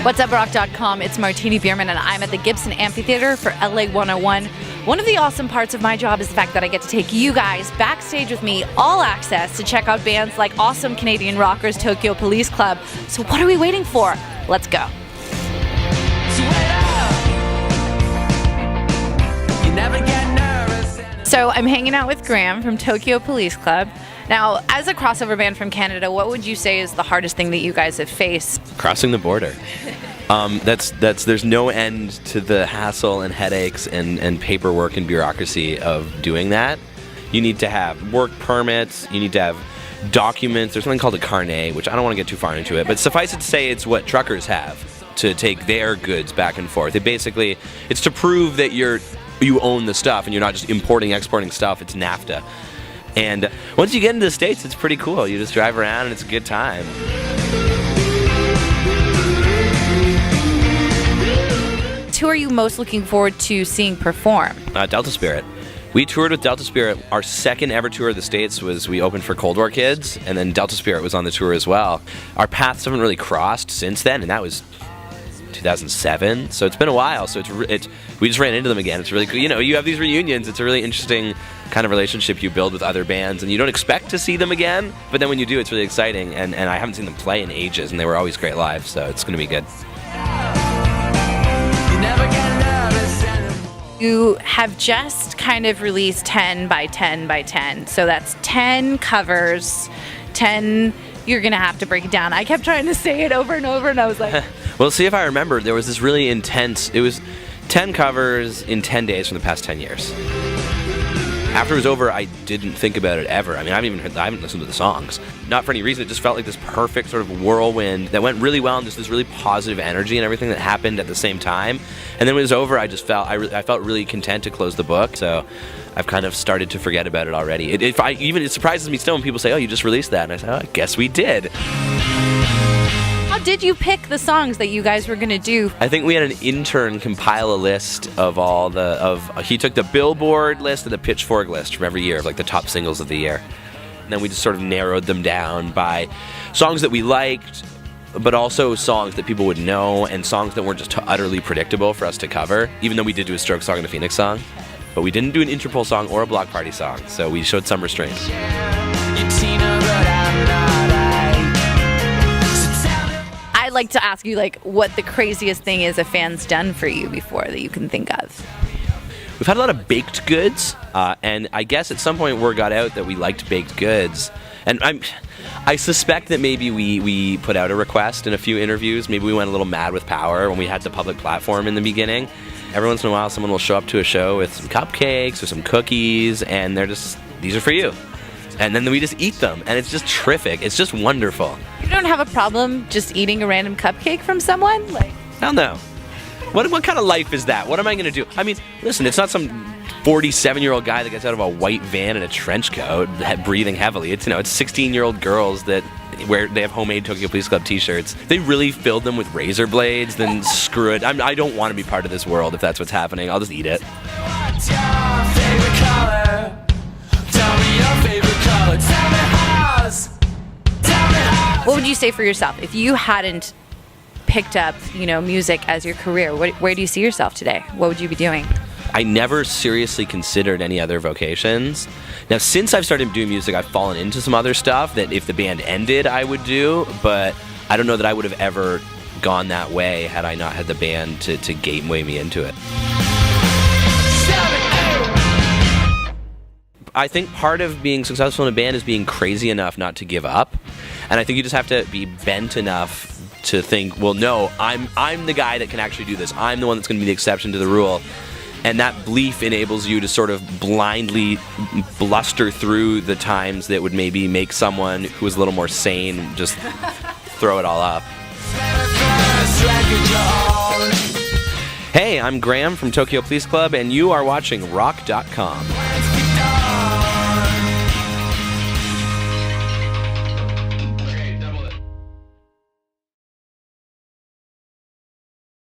What's up, rock.com? It's Martini Beerman, and I'm at the Gibson Amphitheater for LA 101. One of the awesome parts of my job is the fact that I get to take you guys backstage with me, all access, to check out bands like awesome Canadian rockers Tokyo Police Club. So what are we waiting for? Let's go. So I'm hanging out with Graham from Tokyo Police Club. Now, as a crossover band from Canada, what would you say is the hardest thing that you guys have faced? Crossing the border. There's no end to the hassle and headaches and paperwork and bureaucracy of doing that. You need to have work permits, you need to have documents. There's something called a carnet, which I don't want to get too far into it, but suffice it to say it's what truckers have to take their goods back and forth. It's to prove that you own the stuff and you're not just importing, exporting stuff. It's NAFTA. And once you get into the States, it's pretty cool. You just drive around and it's a good time. Who are you most looking forward to seeing perform? Delta Spirit. We toured with Delta Spirit. Our second ever tour of the States was we opened for Cold War Kids, and then Delta Spirit was on the tour as well. Our paths haven't really crossed since then, and that was 2007, so it's been a while. So we just ran into them again. It's really cool. You know, you have these reunions. It's a really interesting kind of relationship you build with other bands, and you don't expect to see them again, but then when you do, it's really exciting. And I haven't seen them play in ages, and they were always great live, so it's going to be good. You have just kind of released 10 by 10 by 10, so that's 10 covers, 10. You're going to have to break it down. I kept trying to say it over and over, and I was like... Well, see if I remember. There was this really intense... It was 10 covers in 10 days from the past 10 years. After it was over, I didn't think about it ever. I mean, I haven't listened to the songs. Not for any reason. It just felt like this perfect sort of whirlwind that went really well, and just this really positive energy and everything that happened at the same time. And then when it was over, I just felt I felt really content to close the book. So I've kind of started to forget about it already. It surprises me still when people say, "Oh, you just released that," and I say, "Oh, I guess we did." How did you pick the songs that you guys were going to do? I think we had an intern compile a list of he took the Billboard list and the Pitchfork list from every year of like the top singles of the year. And then we just sort of narrowed them down by songs that we liked, but also songs that people would know and songs that weren't just utterly predictable for us to cover, even though we did do a Stroke song and a Phoenix song. But we didn't do an Interpol song or a Block Party song, so we showed some restraint. I'd like to ask you, like, what the craziest thing is a fan's done for you before that you can think of. We've had a lot of baked goods, and I guess at some point word got out that we liked baked goods. And I suspect that maybe we put out a request in a few interviews. Maybe we went a little mad with power when we had the public platform in the beginning. Every once in a while, someone will show up to a show with some cupcakes or some cookies, and they're just, these are for you. And then we just eat them, and it's just terrific. It's just wonderful. You don't have a problem just eating a random cupcake from someone? Hell no. What kind of life is that? What am I going to do? I mean, listen, it's not some 47-year-old guy that gets out of a white van in a trench coat breathing heavily. It's 16-year-old girls that they have homemade Tokyo Police Club t-shirts. They really filled them with razor blades, then screw it. I don't want to be part of this world if that's what's happening. I'll just eat it. What's your favorite color? Tell me your favorite color. Tell me how's. What would you say for yourself if you hadn't picked up, music as your career? Where do you see yourself today? What would you be doing? I never seriously considered any other vocations. Now, since I've started doing music, I've fallen into some other stuff that if the band ended, I would do, but I don't know that I would have ever gone that way had I not had the band to gateway me into it. I think part of being successful in a band is being crazy enough not to give up. And I think you just have to be bent enough to think, well, no, I'm the guy that can actually do this. I'm the one that's going to be the exception to the rule. And that belief enables you to sort of blindly bluster through the times that would maybe make someone who is a little more sane just throw it all up. Hey, I'm Graham from Tokyo Police Club, and you are watching rock.com.